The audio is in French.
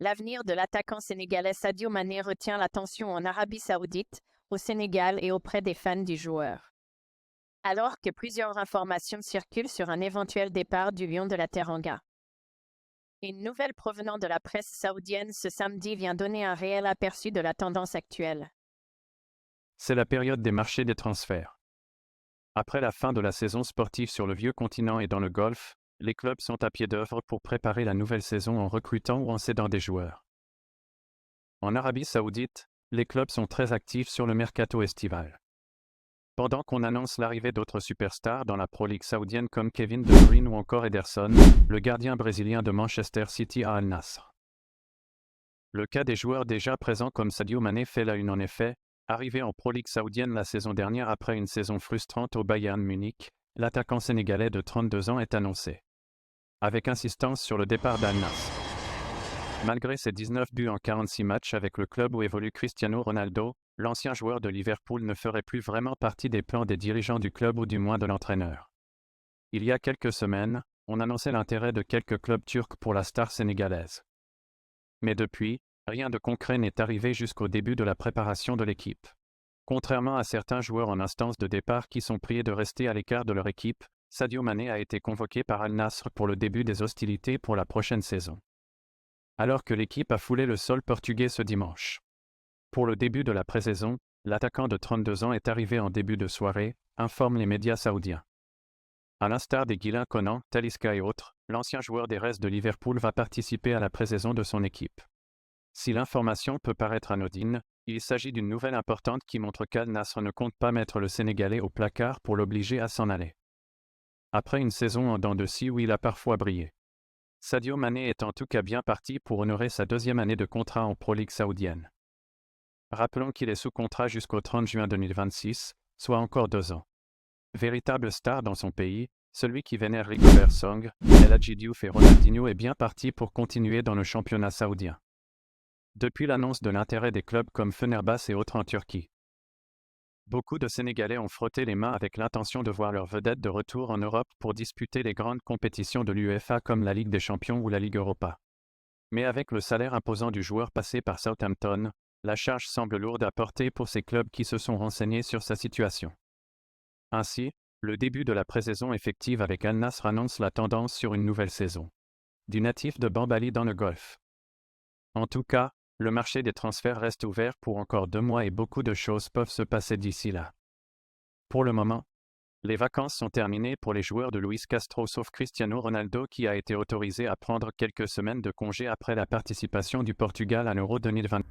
L'avenir de l'attaquant sénégalais Sadio Mané retient l'attention en Arabie Saoudite, au Sénégal et auprès des fans du joueur. Alors que plusieurs informations circulent sur un éventuel départ du Lion de la Teranga. Une nouvelle provenant de la presse saoudienne ce samedi vient donner un réel aperçu de la tendance actuelle. C'est la période des marchés des transferts. Après la fin de la saison sportive sur le vieux continent et dans le Golfe, les clubs sont à pied d'œuvre pour préparer la nouvelle saison en recrutant ou en cédant des joueurs. En Arabie Saoudite, les clubs sont très actifs sur le mercato estival. Pendant qu'on annonce l'arrivée d'autres superstars dans la Pro League saoudienne comme Kevin De Bruyne ou encore Ederson, le gardien brésilien de Manchester City à Al Nassr. Le cas des joueurs déjà présents comme Sadio Mané fait la une en effet. Arrivé en Pro League saoudienne la saison dernière après une saison frustrante au Bayern Munich, l'attaquant sénégalais de 32 ans est annoncé. Avec insistance sur le départ d'Al Nassr. Malgré ses 19 buts en 46 matchs avec le club où évolue Cristiano Ronaldo, l'ancien joueur de Liverpool ne ferait plus vraiment partie des plans des dirigeants du club ou du moins de l'entraîneur. Il y a quelques semaines, on annonçait l'intérêt de quelques clubs turcs pour la star sénégalaise. Mais depuis, rien de concret n'est arrivé jusqu'au début de la préparation de l'équipe. Contrairement à certains joueurs en instance de départ qui sont priés de rester à l'écart de leur équipe, Sadio Mané a été convoqué par Al Nassr pour le début des hostilités pour la prochaine saison. Alors que l'équipe a foulé le sol portugais ce dimanche. Pour le début de la pré-saison, l'attaquant de 32 ans est arrivé en début de soirée, informent les médias saoudiens. À l'instar des Guilain Conan, Talisca et autres, l'ancien joueur des Reds de Liverpool va participer à la pré-saison de son équipe. Si l'information peut paraître anodine, il s'agit d'une nouvelle importante qui montre qu'Al Nassr ne compte pas mettre le Sénégalais au placard pour l'obliger à s'en aller. Après une saison en dents de scie où il a parfois brillé. Sadio Mané est en tout cas bien parti pour honorer sa deuxième année de contrat en Pro League saoudienne. Rappelons qu'il est sous contrat jusqu'au 30 juin 2026, soit encore 2 ans. Véritable star dans son pays, celui qui vénère Rigobert Song, El Hadji Diouf et Ronaldinho est bien parti pour continuer dans le championnat saoudien. Depuis l'annonce de l'intérêt des clubs comme Fenerbahçe et autres en Turquie. Beaucoup de Sénégalais ont frotté les mains avec l'intention de voir leur vedette de retour en Europe pour disputer les grandes compétitions de l'UEFA comme la Ligue des Champions ou la Ligue Europa. Mais avec le salaire imposant du joueur passé par Southampton, la charge semble lourde à porter pour ces clubs qui se sont renseignés sur sa situation. Ainsi, le début de la pré-saison effective avec Al Nassr annonce la tendance sur une nouvelle saison. Du natif de Bambali dans le Golfe. En tout cas, le marché des transferts reste ouvert pour encore 2 mois et beaucoup de choses peuvent se passer d'ici là. Pour le moment, les vacances sont terminées pour les joueurs de Luis Castro sauf Cristiano Ronaldo qui a été autorisé à prendre quelques semaines de congé après la participation du Portugal à l'Euro 2020.